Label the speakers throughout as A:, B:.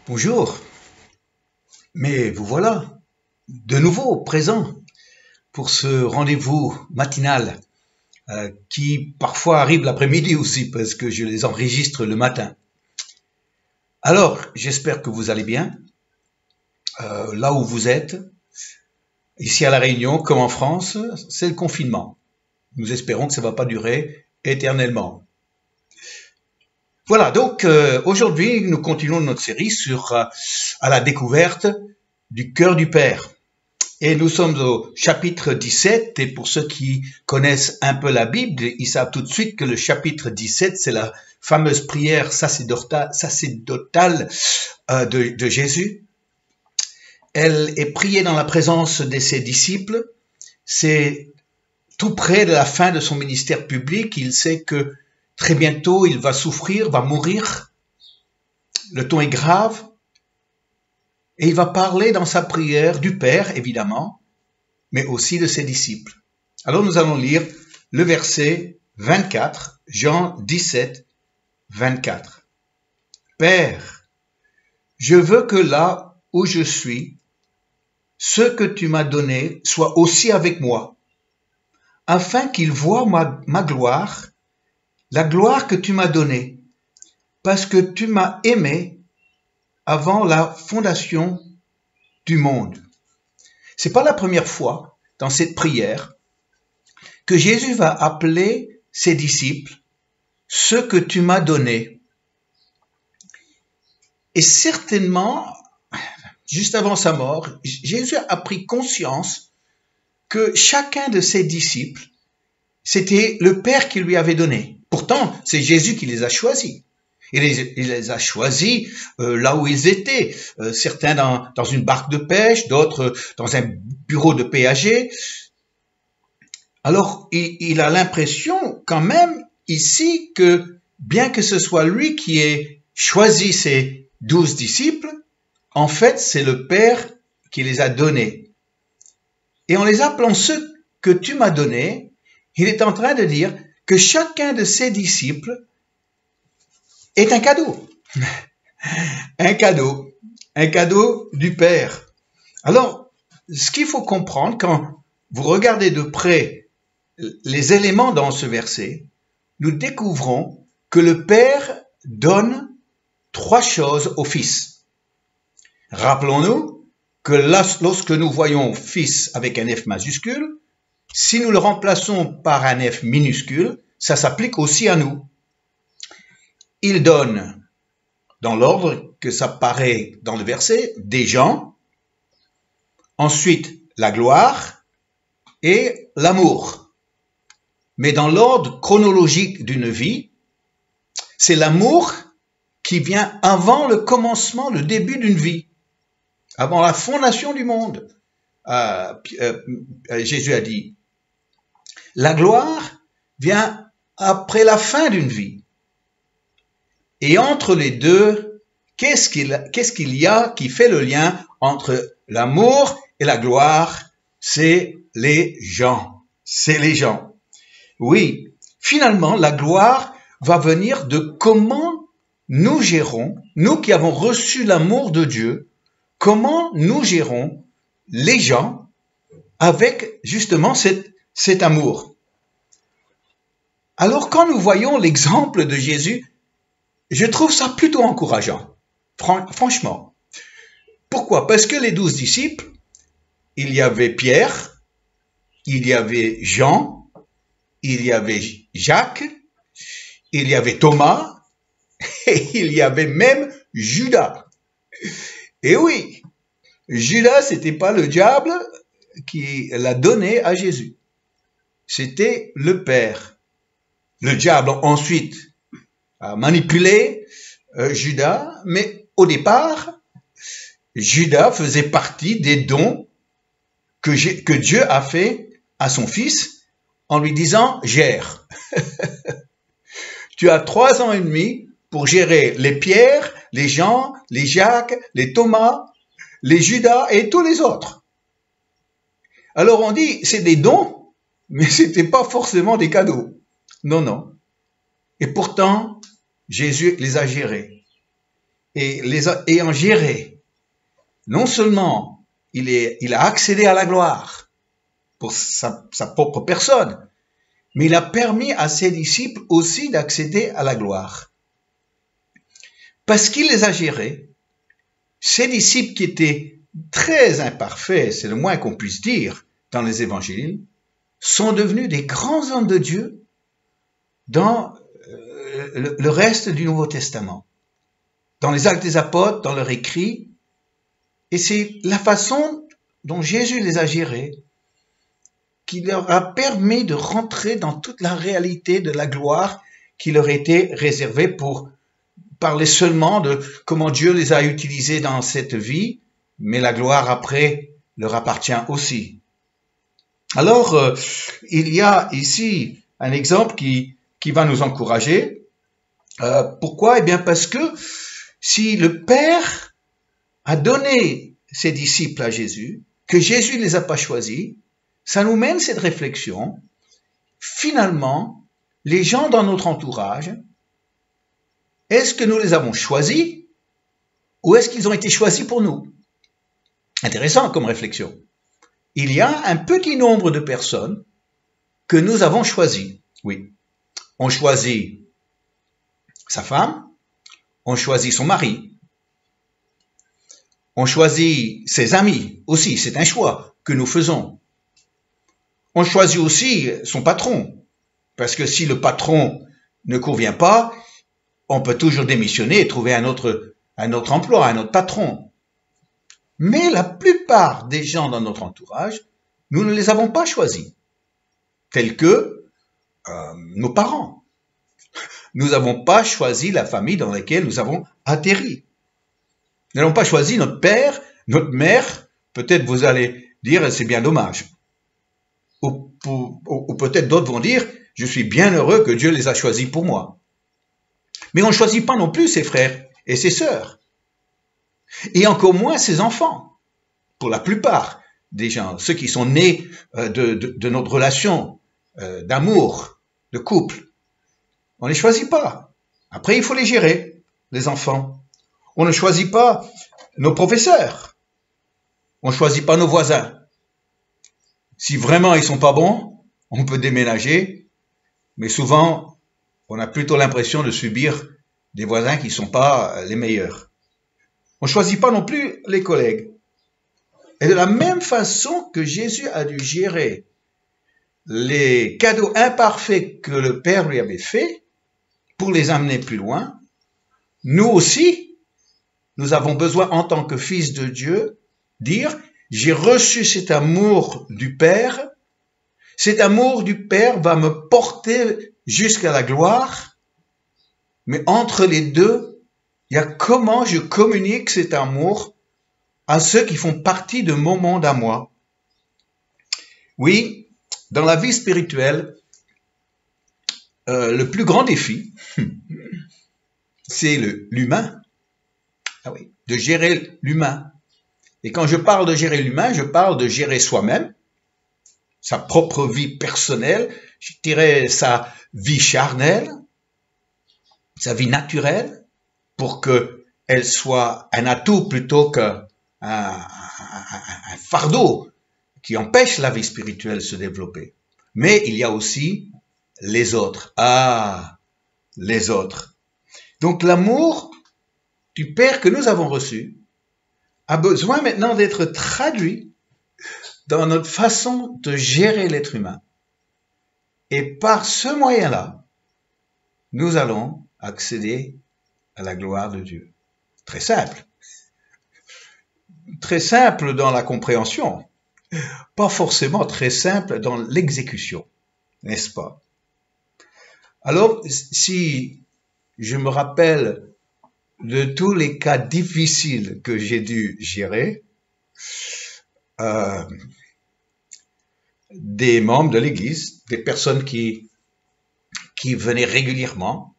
A: Bonjour, mais vous voilà, de nouveau présent pour ce rendez-vous matinal qui parfois arrive l'après-midi aussi parce que je les enregistre le matin. Alors, j'espère que vous allez bien, là où vous êtes. Ici à La Réunion, comme en France, c'est le confinement. Nous espérons que ça ne va pas durer éternellement. Voilà, donc aujourd'hui, nous continuons notre série sur à la découverte du cœur du Père. Et nous sommes au chapitre 17, et pour ceux qui connaissent un peu la Bible, ils savent tout de suite que le chapitre 17, c'est la fameuse prière sacerdotale de Jésus. Elle est priée dans la présence de ses disciples. C'est tout près de la fin de son ministère public. Il sait que très bientôt, il va souffrir, va mourir. Le ton est grave. Et il va parler dans sa prière du Père, évidemment, mais aussi de ses disciples. Alors nous allons lire le verset 24, Jean 17, 24. Père, je veux que là où je suis, ce que tu m'as donné soit aussi avec moi, afin qu'ils voient ma gloire, la gloire que tu m'as donnée, parce que tu m'as aimé avant la fondation du monde. C'est pas la première fois dans cette prière que Jésus va appeler ses disciples ce que tu m'as donné. Et certainement, juste avant sa mort, Jésus a pris conscience que chacun de ses disciples, c'était le Père qui lui avait donné. Pourtant, c'est Jésus qui les a choisis. Il les a choisis là où ils étaient. Certains dans une barque de pêche, d'autres dans un bureau de péager. Alors, il a l'impression quand même ici que bien que ce soit lui qui ait choisi ses 12 disciples, en fait, c'est le Père qui les a donnés. Et en les appelant ceux que tu m'as donnés, il est en train de dire que chacun de ses disciples est un cadeau. Un cadeau du Père. Alors, ce qu'il faut comprendre quand vous regardez de près les éléments dans ce verset, nous découvrons que le Père donne 3 choses au Fils. Rappelons-nous que lorsque nous voyons Fils avec un F majuscule, si nous le remplaçons par un F minuscule, ça s'applique aussi à nous. Il donne, dans l'ordre que ça paraît dans le verset, des gens, ensuite la gloire et l'amour. Mais dans l'ordre chronologique d'une vie, c'est l'amour qui vient avant le commencement, le début d'une vie, avant la fondation du monde. Jésus a dit, la gloire vient après la fin d'une vie. Et entre les deux, qu'est-ce qu'il y a qui fait le lien entre l'amour et la gloire? C'est les gens. C'est les gens. Oui, finalement, la gloire va venir de comment nous gérons, nous qui avons reçu l'amour de Dieu, comment nous gérons les gens avec justement cet amour. Alors quand nous voyons l'exemple de Jésus, je trouve ça plutôt encourageant, franchement. Pourquoi? Parce que les 12 disciples, il y avait Pierre, il y avait Jean, il y avait Jacques, il y avait Thomas, et il y avait même Judas. Et oui, Judas, c'était pas le diable qui l'a donné à Jésus. C'était le Père. Le diable, ensuite, a manipulé Judas, mais au départ, Judas faisait partie des dons que Dieu a fait à son fils en lui disant « gère ». Tu as 3 ans et demi pour gérer les Pierre, les Jean, les Jacques, les Thomas, les Judas et tous les autres. Alors on dit c'est des dons, mais c'était pas forcément des cadeaux. Non, non. Et pourtant, Jésus les a gérés. et les ayant gérés, non seulement il a accédé à la gloire pour sa propre personne, mais il a permis à ses disciples aussi d'accéder à la gloire. Parce qu'il les a gérés, ces disciples qui étaient très imparfaits, c'est le moins qu'on puisse dire dans les évangiles, sont devenus des grands hommes de Dieu dans le reste du Nouveau Testament, dans les Actes des Apôtres, dans leurs écrits. Et c'est la façon dont Jésus les a gérés qui leur a permis de rentrer dans toute la réalité de la gloire qui leur était réservée pour parler seulement de comment Dieu les a utilisés dans cette vie, mais la gloire après leur appartient aussi. Alors, il y a ici un exemple qui va nous encourager. Pourquoi? Eh bien parce que si le Père a donné ses disciples à Jésus, que Jésus ne les a pas choisis, ça nous mène cette réflexion. Finalement, les gens dans notre entourage, est-ce que nous les avons choisis ou est-ce qu'ils ont été choisis pour nous? Intéressant comme réflexion. Il y a un petit nombre de personnes que nous avons choisies. Oui, on choisit sa femme, on choisit son mari, on choisit ses amis aussi, c'est un choix que nous faisons. On choisit aussi son patron, parce que si le patron ne convient pas, on peut toujours démissionner et trouver un autre emploi, un autre patron. Mais la plupart des gens dans notre entourage, nous ne les avons pas choisis, tels que nos parents. Nous n'avons pas choisi la famille dans laquelle nous avons atterri. Nous n'avons pas choisi notre père, notre mère. Peut-être vous allez dire, c'est bien dommage. Ou peut-être d'autres vont dire, je suis bien heureux que Dieu les a choisis pour moi. Mais on ne choisit pas non plus ses frères et ses sœurs. Et encore moins ses enfants. Pour la plupart des gens, ceux qui sont nés de notre relation d'amour, de couple. On ne les choisit pas. Après, il faut les gérer, les enfants. On ne choisit pas nos professeurs. On ne choisit pas nos voisins. Si vraiment ils sont pas bons, on peut déménager. Mais souvent, on a plutôt l'impression de subir des voisins qui ne sont pas les meilleurs. On ne choisit pas non plus les collègues. Et de la même façon que Jésus a dû gérer les cadeaux imparfaits que le Père lui avait faits pour les amener plus loin, nous aussi, nous avons besoin en tant que fils de Dieu, dire, j'ai reçu cet amour du Père, cet amour du Père va me porter jusqu'à la gloire, mais entre les deux, il y a comment je communique cet amour à ceux qui font partie de mon monde à moi. Oui, dans la vie spirituelle, le plus grand défi, c'est l'humain. Ah oui, de gérer l'humain. Et quand je parle de gérer l'humain, je parle de gérer soi-même, sa propre vie personnelle, je dirais sa vie charnelle, sa vie naturelle, pour qu'elle soit un atout plutôt qu'un fardeau qui empêche la vie spirituelle de se développer. Mais il y a aussi les autres. Ah, les autres. Donc l'amour du Père que nous avons reçu a besoin maintenant d'être traduit dans notre façon de gérer l'être humain. Et par ce moyen-là, nous allons accéder à la gloire de Dieu. Très simple. Très simple dans la compréhension, pas forcément très simple dans l'exécution, n'est-ce pas? Alors, si je me rappelle de tous les cas difficiles que j'ai dû gérer, des membres de l'Église, des personnes qui venaient régulièrement,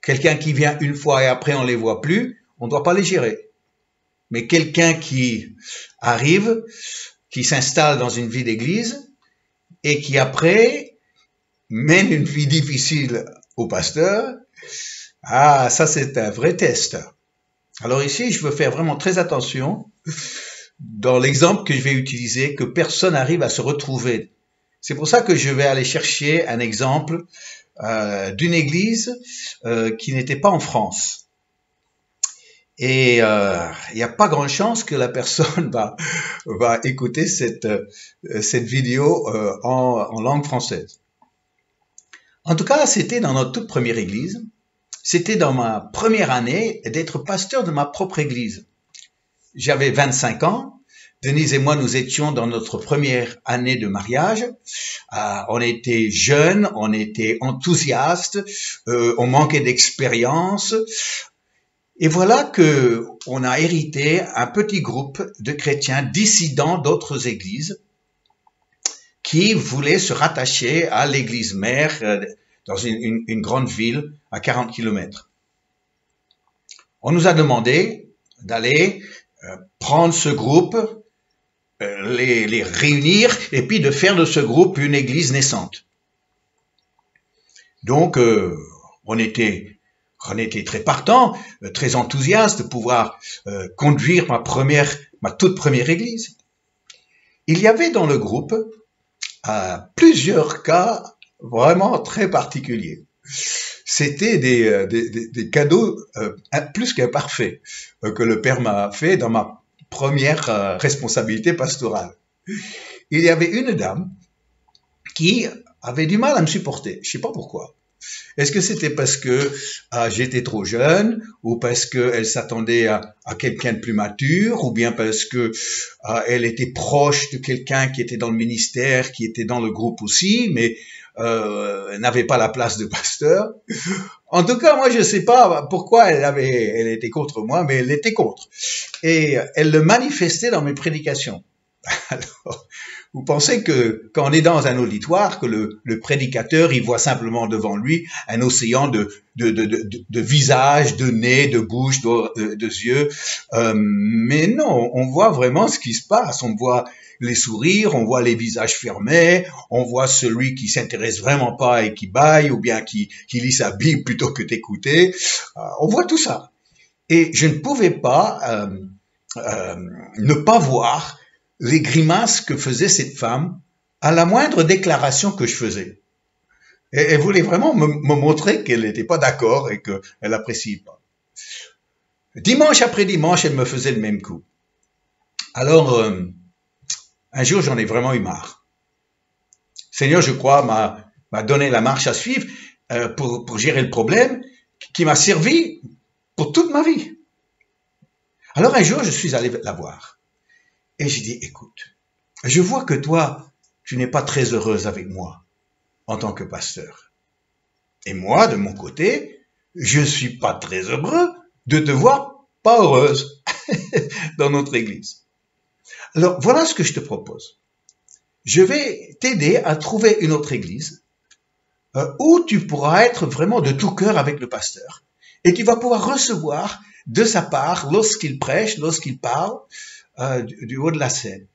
A: quelqu'un qui vient une fois et après on les voit plus, on ne doit pas les gérer. Mais quelqu'un qui arrive, qui s'installe dans une vie d'église et qui après mène une vie difficile au pasteur, ah, ça c'est un vrai test. Alors ici, je veux faire vraiment très attention dans l'exemple que je vais utiliser, que personne n'arrive à se retrouver. C'est pour ça que je vais aller chercher un exemple d'une église qui n'était pas en France. Et il n'y a pas grande chance que la personne va écouter cette vidéo en langue française. En tout cas, c'était dans notre toute première église. C'était dans ma première année d'être pasteur de ma propre église. J'avais 25 ans. Denise et moi, nous étions dans notre première année de mariage. On était jeunes, on était enthousiastes, on manquait d'expérience. Et voilà que on a hérité un petit groupe de chrétiens dissidents d'autres églises qui voulaient se rattacher à l'église mère dans une grande ville à 40 kilomètres. On nous a demandé d'aller prendre ce groupe, les réunir et puis de faire de ce groupe une église naissante. Donc, on était très partant, très enthousiaste de pouvoir conduire ma toute première église. Il y avait dans le groupe plusieurs cas vraiment très particuliers. C'était des cadeaux plus qu'imparfaits que le Père m'a fait dans ma première responsabilité pastorale. Il y avait une dame qui avait du mal à me supporter. Je ne sais pas pourquoi. Est-ce que c'était parce que j'étais trop jeune, ou parce qu'elle s'attendait à quelqu'un de plus mature, ou bien parce que elle était proche de quelqu'un qui était dans le ministère, qui était dans le groupe aussi, mais n'avait pas la place de pasteur. En tout cas, moi, je ne sais pas pourquoi elle était contre moi, mais elle était contre. Et elle le manifestait dans mes prédications. Alors, vous pensez que quand on est dans un auditoire, que le prédicateur, il voit simplement devant lui un océan de visages, de nez, de bouche, de yeux. Mais non, on voit vraiment ce qui se passe. On voit les sourires, on voit les visages fermés, on voit celui qui s'intéresse vraiment pas et qui bâille, ou bien qui lit sa Bible plutôt que d'écouter. On voit tout ça. Et je ne pouvais pas ne pas voir les grimaces que faisait cette femme à la moindre déclaration que je faisais. Et elle voulait vraiment me montrer qu'elle n'était pas d'accord et qu'elle n'appréciait pas. Dimanche après dimanche, elle me faisait le même coup. Alors, un jour, j'en ai vraiment eu marre. Seigneur, je crois, m'a donné la marche à suivre pour gérer le problème qui m'a servi pour toute ma vie. Alors un jour, je suis allé la voir. Et j'ai dit, écoute, je vois que toi, tu n'es pas très heureuse avec moi en tant que pasteur. Et moi, de mon côté, je ne suis pas très heureux de te voir pas heureuse dans notre église. Alors, voilà ce que je te propose. Je vais t'aider à trouver une autre église où tu pourras être vraiment de tout cœur avec le pasteur. Et tu vas pouvoir recevoir de sa part, lorsqu'il prêche, lorsqu'il parle, du haut de la scène.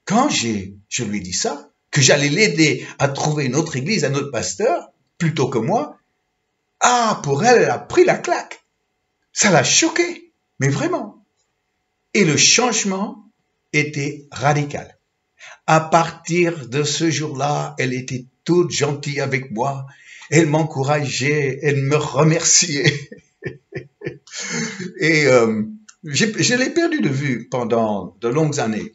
A: Quand je lui ai dit ça, que j'allais l'aider à trouver une autre église, un autre pasteur, plutôt que moi, pour elle, elle a pris la claque. Ça l'a choquée, mais vraiment. Et le changement était radical. À partir de ce jour-là, elle était toute gentille avec moi. Elle m'encourageait, elle me remerciait. Et je l'ai perdu de vue pendant de longues années.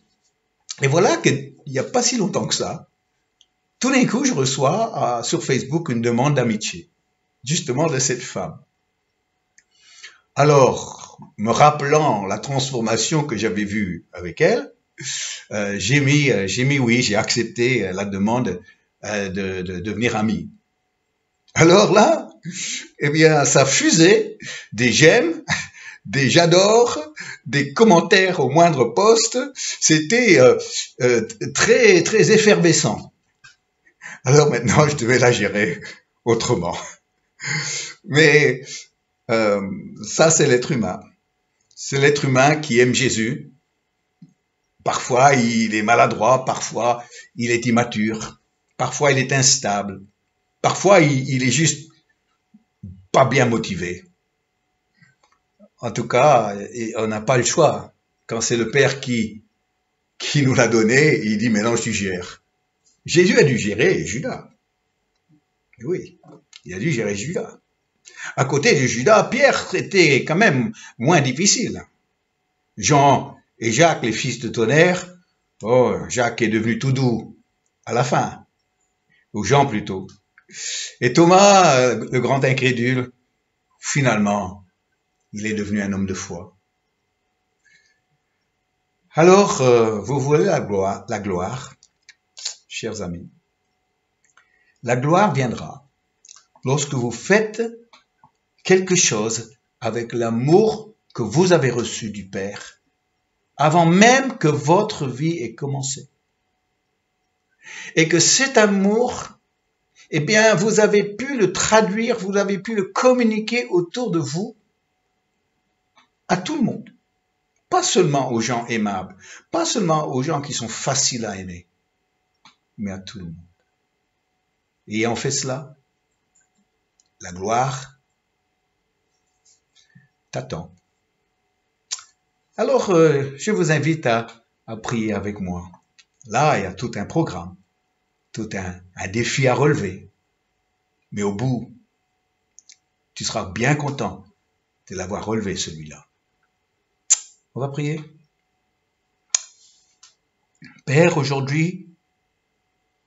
A: Et voilà qu'il n'y a pas si longtemps que ça, tout d'un coup, je reçois sur Facebook une demande d'amitié, justement de cette femme. Alors, me rappelant la transformation que j'avais vue avec elle, j'ai mis oui, j'ai accepté la demande de devenir ami. Alors là, eh bien, ça fusait des j'aime, des j'adore, des commentaires au moindre poste. C'était très très effervescent. Alors maintenant, je devais la gérer autrement. Mais ça, c'est l'être humain. C'est l'être humain qui aime Jésus. Parfois, il est maladroit, parfois, il est immature, parfois, il est instable, parfois, il est juste pas bien motivé. En tout cas, on n'a pas le choix. Quand c'est le Père qui nous l'a donné, il dit maintenant tu gères. Jésus a dû gérer Judas. Oui, il a dû gérer Judas. À côté de Judas, Pierre, c'était quand même moins difficile. Jean et Jacques, les fils de tonnerre, oh, Jacques est devenu tout doux à la fin, ou Jean plutôt. Et Thomas, le grand incrédule, finalement, il est devenu un homme de foi. Alors, vous voulez la gloire, chers amis. La gloire viendra lorsque vous faites quelque chose avec l'amour que vous avez reçu du Père, avant même que votre vie ait commencé. Et que cet amour, eh bien, vous avez pu le traduire, vous avez pu le communiquer autour de vous à tout le monde. Pas seulement aux gens aimables, pas seulement aux gens qui sont faciles à aimer, mais à tout le monde. Et ayant fait cela, la gloire t'attend. Alors, je vous invite à prier avec moi. Là, il y a tout un programme, tout un défi à relever. Mais au bout, tu seras bien content de l'avoir relevé, celui-là. On va prier. Père, aujourd'hui,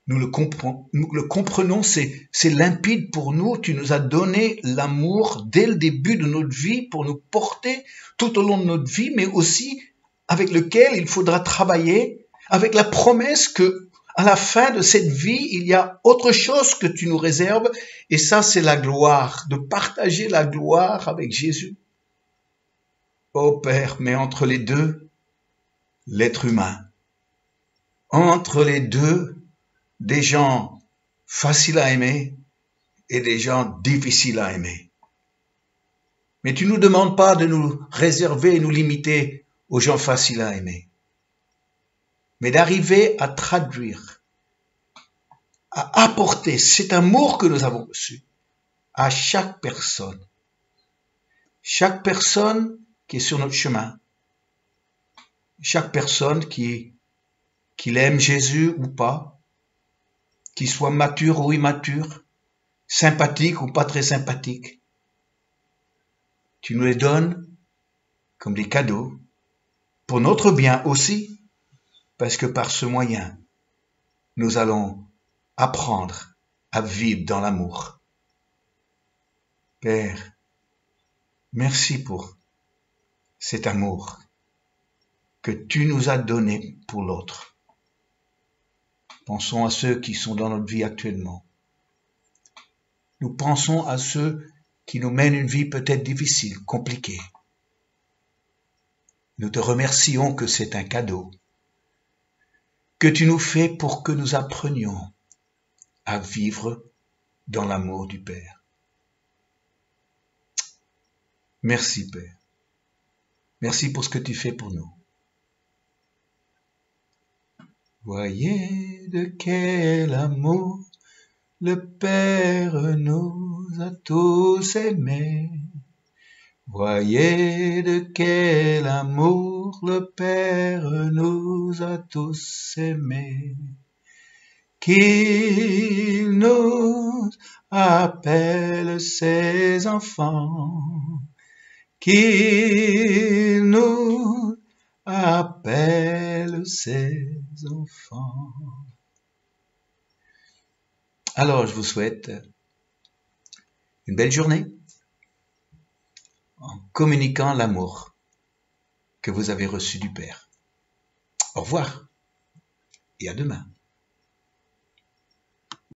A: nous le comprenons, c'est limpide pour nous. Tu nous as donné l'amour dès le début de notre vie pour nous porter tout au long de notre vie, mais aussi avec lequel il faudra travailler, avec la promesse que à la fin de cette vie, il y a autre chose que tu nous réserves, et ça, c'est la gloire, de partager la gloire avec Jésus. Oh Père, mais entre les deux, l'être humain, entre les deux, des gens faciles à aimer et des gens difficiles à aimer. Mais tu ne nous demandes pas de nous réserver et nous limiter aux gens faciles à aimer, mais d'arriver à traduire, à apporter cet amour que nous avons reçu à chaque personne qui est sur notre chemin, chaque personne qui aime Jésus ou pas, qui soit mature ou immature, sympathique ou pas très sympathique. Tu nous les donnes comme des cadeaux, pour notre bien aussi, parce que par ce moyen, nous allons apprendre à vivre dans l'amour. Père, merci pour cet amour que tu nous as donné pour l'autre. Pensons à ceux qui sont dans notre vie actuellement. Nous pensons à ceux qui nous mènent une vie peut-être difficile, compliquée. Nous te remercions que c'est un cadeau que tu nous fais pour que nous apprenions à vivre dans l'amour du Père. Merci Père. Merci pour ce que tu fais pour nous. Voyez de quel amour le Père nous a tous aimés. Voyez de quel amour le Père nous a tous aimés. Qu'il nous appelle ses enfants. Qu'il nous appelle ses enfants. Alors, je vous souhaite une belle journée en communiquant l'amour que vous avez reçu du Père. Au revoir et à demain.